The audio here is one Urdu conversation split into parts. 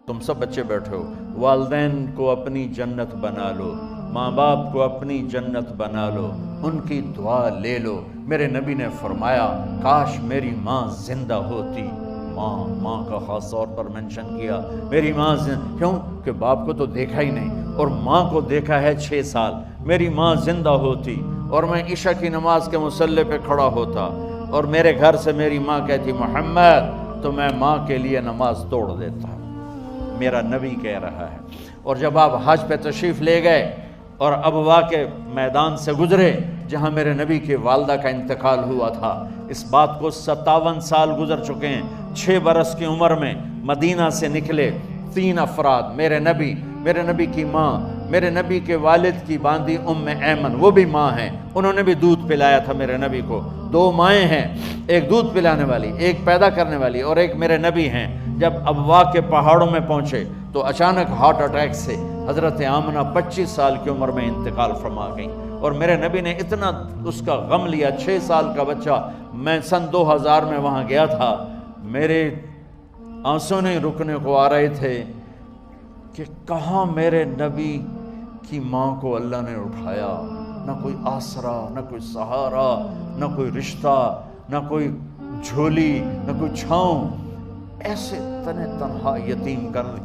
تم سب بچے بیٹھے ہو، والدین کو اپنی جنت بنا لو، ماں باپ کو اپنی جنت بنا لو، ان کی دعا لے لو۔ میرے نبی نے فرمایا کاش میری ماں زندہ ہوتی۔ ماں کا خاص طور پر منشن کیا، میری ماں کیوں کہ باپ کو تو دیکھا ہی نہیں اور ماں کو دیکھا ہے 6 سال۔ میری ماں زندہ ہوتی اور میں عشاء کی نماز کے مصلی پہ کھڑا ہوتا اور میرے گھر سے میری ماں کہتی محمد، تو میں ماں کے لیے نماز توڑ دیتا۔ میرا نبی کہہ رہا ہے۔ اور جب آپ حج پہ تشریف لے گئے اور ابوا کے میدان سے گزرے جہاں میرے نبی کی والدہ کا انتقال ہوا تھا، اس بات کو 57 سال گزر چکے ہیں۔ 6 برس کی عمر میں مدینہ سے نکلے 3 افراد، میرے نبی کی ماں، میرے نبی کے والد کی باندی ام ایمن، وہ بھی ماں ہیں، انہوں نے بھی دودھ پلایا تھا میرے نبی کو۔ 2 مائیں ہیں، ایک دودھ پلانے والی، ایک پیدا کرنے والی، اور ایک میرے نبی ہیں۔ جب ابوا کے پہاڑوں میں پہنچے تو اچانک ہارٹ اٹیک سے حضرت آمنہ 25 سال کی عمر میں انتقال فرما گئیں، اور میرے نبی نے اتنا اس کا غم لیا۔ 6 سال کا بچہ، میں سن 2000 میں وہاں گیا تھا، میرے آنسوں نہیں رکنے کو آ رہے تھے کہ کہاں میرے نبی کی ماں کو اللہ نے اٹھایا، نہ کوئی آسرا، نہ کوئی سہارا، نہ کوئی رشتہ، نہ کوئی جھولی، نہ کوئی چھاؤں، ایسے تنہا یتیم کر دی۔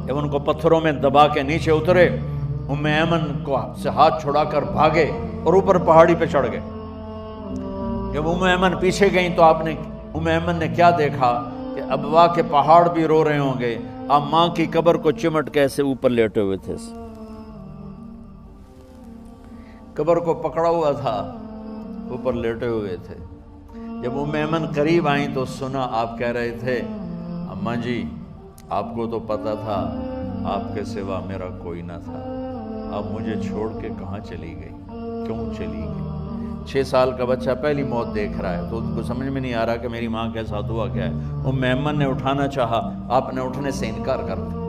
جب ان کو پتھروں میں دبا کے نیچے اترے، ام ایمن کو سے ہاتھ چھڑا کر بھاگے اور اوپر پہاڑی پہ چڑھ گئے۔ جب ام ایمن پیچھے گئیں تو ام ایمن نے کیا دیکھا کہ ابوا کے پہاڑ بھی رو رہے ہوں گے، اب ماں کی قبر کو چمٹ کے ایسے اوپر لیٹے ہوئے تھے، قبر کو پکڑا ہوا تھا، اوپر لیٹے ہوئے تھے۔ جب ام ایمن قریب آئیں تو سنا آپ کہہ رہے تھے اماں جی، آپ کو تو پتا تھا آپ کے سوا میرا کوئی نہ تھا، اب مجھے چھوڑ کے کہاں چلی گئی، کیوں چلی گئی؟ 6 سال کا بچہ پہلی موت دیکھ رہا ہے تو ان کو سمجھ میں نہیں آ رہا کہ میری ماں کے ساتھ ہوا کیا ہے۔ ام ایمن نے اٹھانا چاہا، آپ نے اٹھنے سے انکار کر دیا۔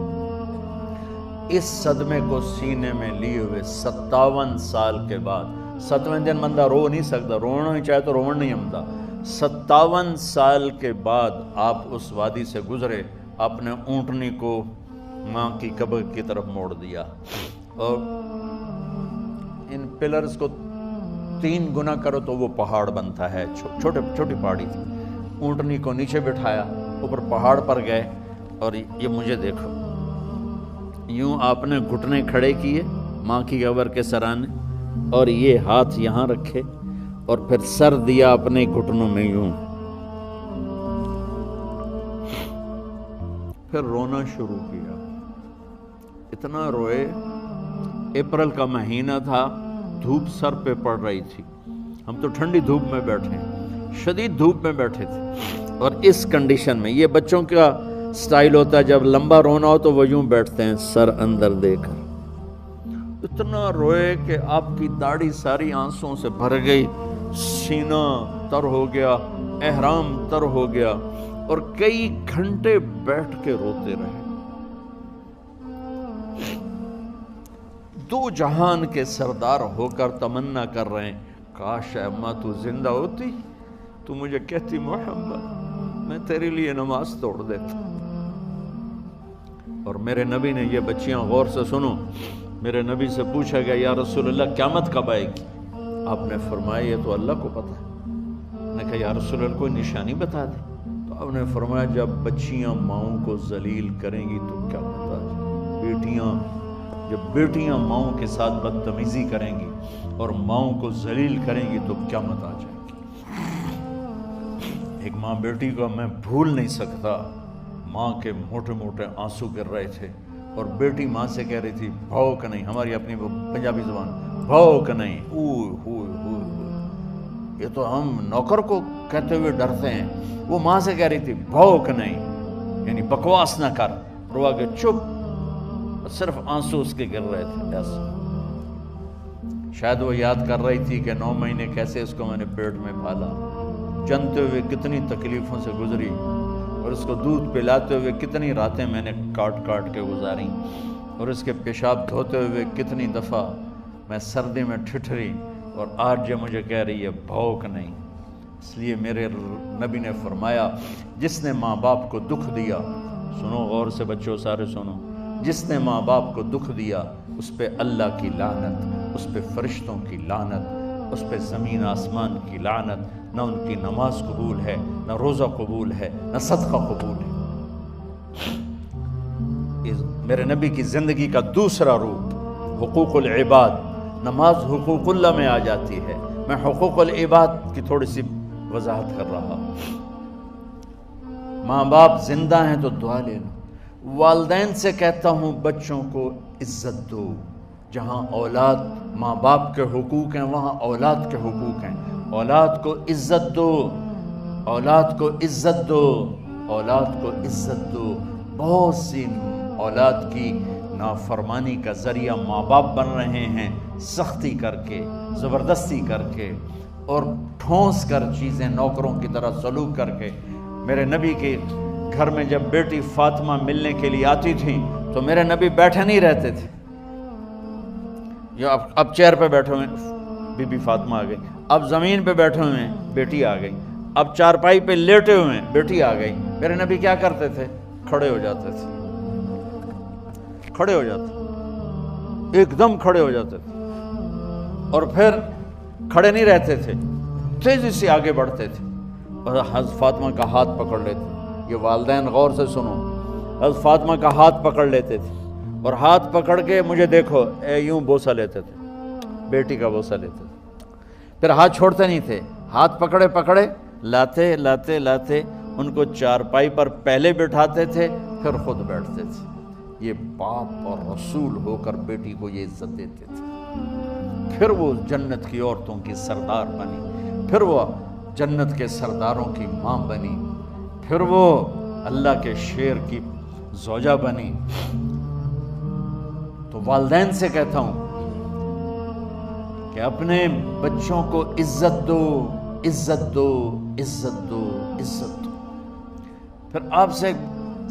اس صدمے کو سینے میں لیے ہوئے 57 سال کے بعد، 7ویں دن بندہ رو نہیں سکتا، رونا ہی چاہے تو رونا نہیں آتا۔ 57 سال کے بعد آپ اس وادی سے گزرے، اپنے اونٹنی کو ماں کی قبر کی طرف موڑ دیا، اور ان پلرز کو 3 گنا کرو تو وہ پہاڑ بنتا ہے، چھوٹی پہاڑی تھی۔ اونٹنی کو نیچے بٹھایا، اوپر پہاڑ پر گئے، اور یہ مجھے دیکھو، یوں آپ نے گھٹنے کھڑے کیے ماں کی قبر کے سرانے، اور یہ ہاتھ یہاں رکھے اور پھر سر دیا اپنے گھٹنوں میں یوں، پھر رونا شروع کیا۔ اتنا روئے، اپریل کا مہینہ تھا، دھوپ سر پہ پڑ رہی تھی، ہم تو ٹھنڈی دھوپ میں بیٹھے، شدید دھوپ میں بیٹھے تھے، اور اس کنڈیشن میں یہ بچوں کا سٹائل ہوتا ہے، جب لمبا رونا ہو تو وہ یوں بیٹھتے ہیں سر اندر دے کر۔ اتنا روئے کہ آپ کی داڑھی ساری آنسوں سے بھر گئی، سینہ تر ہو گیا، احرام تر ہو گیا، اور کئی گھنٹے بیٹھ کے روتے رہے۔ 2 جہان کے سردار ہو کر تمنا کر رہے ہیں کاش اماں تو زندہ ہوتی، تو مجھے کہتی محمد میں تیرے لیے نماز توڑ دیتا۔ اور میرے نبی نے، یہ بچیاں غور سے سنو، میرے نبی سے پوچھا گیا یا رسول اللہ قیامت کب آئے گی؟ آپ نے فرمایا یہ تو اللہ کو پتہ ہے۔ میں نے کہا یا رسول اللہ کوئی نشانی بتا دیں؟ تو آپ نے فرمایا جب بچیاں ماؤں کو ذلیل کریں گی تو کیا ہوتا ہے؟ جب بیٹیاں ماؤں کے ساتھ بدتمیزی کریں گی اور ماؤں کو ذلیل کریں گی تو قیامت آ جائے گی۔ ایک ماں بیٹی کو میں بھول نہیں سکتا، ماں کے موٹے موٹے آنسو گر رہے تھے، اور بیٹی ماں سے کہہ رہی تھی بھوک نہیں، ہماری اپنی پنجابی زبان، بھوک نہیں، یہ تو ہم نوکر کو کہتے ہوئے ڈرتے ہیں، وہ ماں سے کہہ رہی تھی بھوک نہیں، یعنی بکواس نہ کر، رو کے چپ، صرف آنسو اس کے گر رہے تھے ایسا۔ شاید وہ یاد کر رہی تھی کہ 9 مہینے کیسے اس کو میں نے پیٹ میں پالا، جنتے ہوئے کتنی تکلیفوں سے گزری، اور اس کو دودھ پلاتے ہوئے کتنی راتیں میں نے کاٹ کے گزاری، اور اس کے پیشاب دھوتے ہوئے کتنی دفعہ میں سردی میں ٹھٹھری، اور آج یہ مجھے کہہ رہی ہے بھوک نہیں۔ اس لیے میرے نبی نے فرمایا جس نے ماں باپ کو دکھ دیا، سنو غور سے بچوں سارے سنو، جس نے ماں باپ کو دکھ دیا اس پہ اللہ کی لعنت، اس پہ فرشتوں کی لعنت، اس پہ زمین آسمان کی لعنت، نہ ان کی نماز قبول ہے، نہ روزہ قبول ہے، نہ صدقہ قبول ہے۔ میرے نبی کی زندگی کا دوسرا روپ حقوق العباد، نماز حقوق اللہ میں آ جاتی ہے، میں حقوق العباد کی تھوڑی سی وضاحت کر رہا ہوں۔ ماں باپ زندہ ہیں تو دعا لے لو۔ والدین سے کہتا ہوں بچوں کو عزت دو، جہاں اولاد ماں باپ کے حقوق ہیں وہاں اولاد کے حقوق ہیں، اولاد کو عزت دو، اولاد کو عزت دو، اولاد کو عزت دو۔ بہت سی اولاد کی نافرمانی کا ذریعہ ماں باپ بن رہے ہیں، سختی کر کے، زبردستی کر کے اور ٹھونس کر چیزیں نوکروں کی طرح سلوک کر کے۔ میرے نبی کے گھر میں جب بیٹی فاطمہ ملنے کے لیے آتی تھی تو میرے نبی بیٹھے نہیں رہتے تھے، یا اب چیئر پہ بیٹھے ہوئے بی بی فاطمہ آ گئی، اب زمین پہ بیٹھے ہوئے ہیں بیٹی آ گئی، اب چارپائی پہ لیٹے ہوئے ہیں بیٹی آ گئی۔ میرے نبی کیا کرتے تھے؟ کھڑے ہو جاتے تھے، کھڑے ہو جاتے، ایک دم کھڑے ہو جاتے تھے، اور پھر کھڑے نہیں رہتے تھے، تیزی سے آگے بڑھتے تھے اور حضرت فاطمہ کا ہاتھ پکڑ لیتے۔ یہ والدین غور سے سنو، حضرت فاطمہ کا ہاتھ پکڑ لیتے تھے اور ہاتھ پکڑ کے مجھے دیکھو یوں بوسہ لیتے تھے، بیٹی کا بوسہ لیتے تھے، پھر ہاتھ چھوڑتے نہیں تھے، ہاتھ پکڑے پکڑے لاتے لاتے لاتے ان کو چارپائی پر پہلے بٹھاتے تھے پھر خود بیٹھتے تھے۔ یہ باپ اور رسول ہو کر بیٹی کو یہ عزت دیتے تھے۔ پھر وہ جنت کی عورتوں کی سردار بنی، پھر وہ جنت کے سرداروں کی ماں بنی، پھر وہ اللہ کے شیر کی زوجہ بنی۔ تو والدین سے کہتا ہوں کہ اپنے بچوں کو عزت دو، عزت دو، عزت دو، عزت دو۔ پھر آپ سے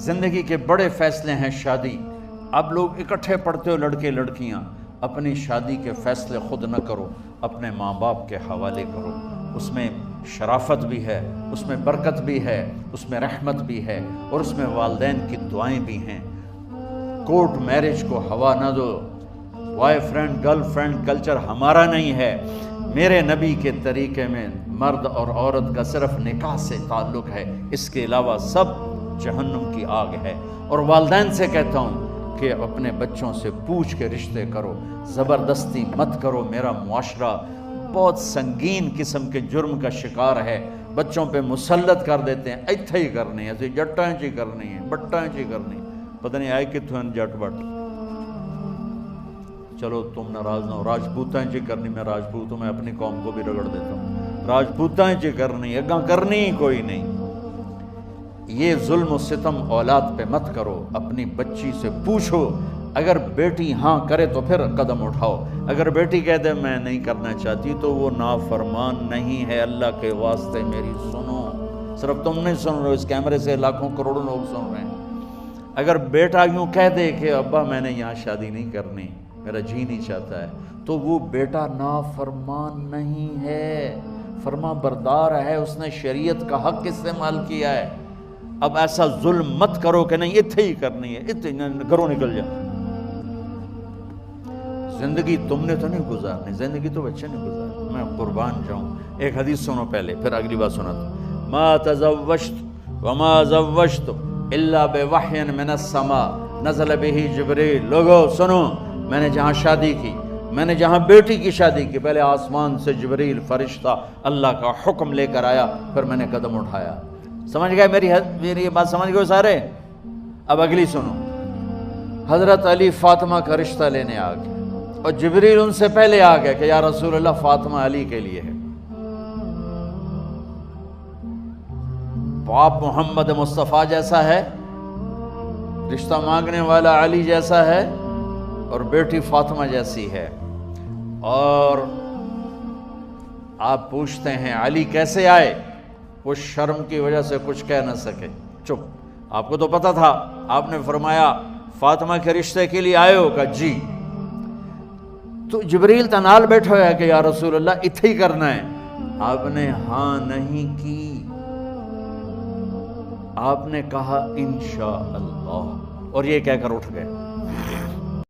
زندگی کے بڑے فیصلے ہیں شادی۔ اب لوگ اکٹھے پڑھتے ہو لڑکے لڑکیاں، اپنی شادی کے فیصلے خود نہ کرو، اپنے ماں باپ کے حوالے کرو۔ اس میں شرافت بھی ہے، اس میں برکت بھی ہے، اس میں رحمت بھی ہے، اور اس میں والدین کی دعائیں بھی ہیں۔ کورٹ میرج کو ہوا نہ دو، boyfriend girlfriend culture ہمارا نہیں ہے۔ میرے نبی کے طریقے میں مرد اور عورت کا صرف نکاح سے تعلق ہے، اس کے علاوہ سب جہنم کی آگ ہے۔ اور والدین سے کہتا ہوں کہ اپنے بچوں سے پوچھ کے رشتے کرو، زبردستی مت کرو۔ میرا معاشرہ بہت سنگین قسم کے جرم کا شکار ہے، بچوں پہ مسلط کر دیتے ہیں، ایتھے ہی کرنی ہے، جٹاں چی کرنی ہے، بٹاں چی کرنی، پتہ نہیں آئے کتوں جٹ بٹ۔ چلو تم ناراض نہ ہو، راجپوتاں چی کرنی، میں راجپوت ہوں، میں اپنی قوم کو بھی رگڑ دیتا ہوں، راجپوتاں چی کرنی، اگاں کرنی ہی کوئی نہیں۔ یہ ظلم و ستم اولاد پہ مت کرو، اپنی بچی سے پوچھو، اگر بیٹی ہاں کرے تو پھر قدم اٹھاؤ، اگر بیٹی کہہ دے میں نہیں کرنا چاہتی تو وہ نافرمان نہیں ہے۔ اللہ کے واسطے میری سنو، صرف تم نہیں سن رہے، اس کیمرے سے لاکھوں کروڑوں لوگ سن رہے ہیں۔ اگر بیٹا یوں کہہ دے کہ ابا میں نے یہاں شادی نہیں کرنی، میرا جی نہیں چاہتا ہے، تو وہ بیٹا نافرمان نہیں ہے، فرما بردار ہے، اس نے شریعت کا حق استعمال کیا ہے۔ اب ایسا ظلم مت کرو کہ نہیں اتھے ہی کرنی ہے، اتھے گھروں نکل جا۔ زندگی تم نے تو نہیں گزارنی، زندگی تو بچے نے گزارنی، میں قربان جاؤں۔ ایک حدیث سنو پہلے، پھر اگلی بات سنا دو۔ ما تزوجت وما زوجت الا بوحی من السماء نزل به جبریل۔ لوگو سنو، میں نے جہاں شادی کی، میں نے جہاں بیٹی کی شادی کی، پہلے آسمان سے جبریل فرشتہ اللہ کا حکم لے کر آیا، پھر میں نے قدم اٹھایا۔ سمجھ گئے میری یہ بات؟ سمجھ گئے سارے؟ اب اگلی سنو۔ حضرت علی فاطمہ کا رشتہ لینے آ گئے اور جبریل ان سے پہلے آ گئے کہ یا رسول اللہ فاطمہ علی کے لیے ہے۔ باپ محمد مصطفیٰ جیسا ہے، رشتہ مانگنے والا علی جیسا ہے، اور بیٹی فاطمہ جیسی ہے۔ اور آپ پوچھتے ہیں علی کیسے آئے؟ وہ شرم کی وجہ سے کچھ کہہ نہ سکے، چپ۔ آپ کو تو پتا تھا، آپ نے فرمایا فاطمہ کے رشتے کے لیے آئے ہو؟ کہا جی۔ تو جبریل تنال بیٹھا ہوا ہے کہ یا رسول اللہ اتھے ہی کرنا ہے، آپ نے ہاں نہیں کی، آپ نے کہا انشاءاللہ، اور یہ کہہ کر اٹھ گئے۔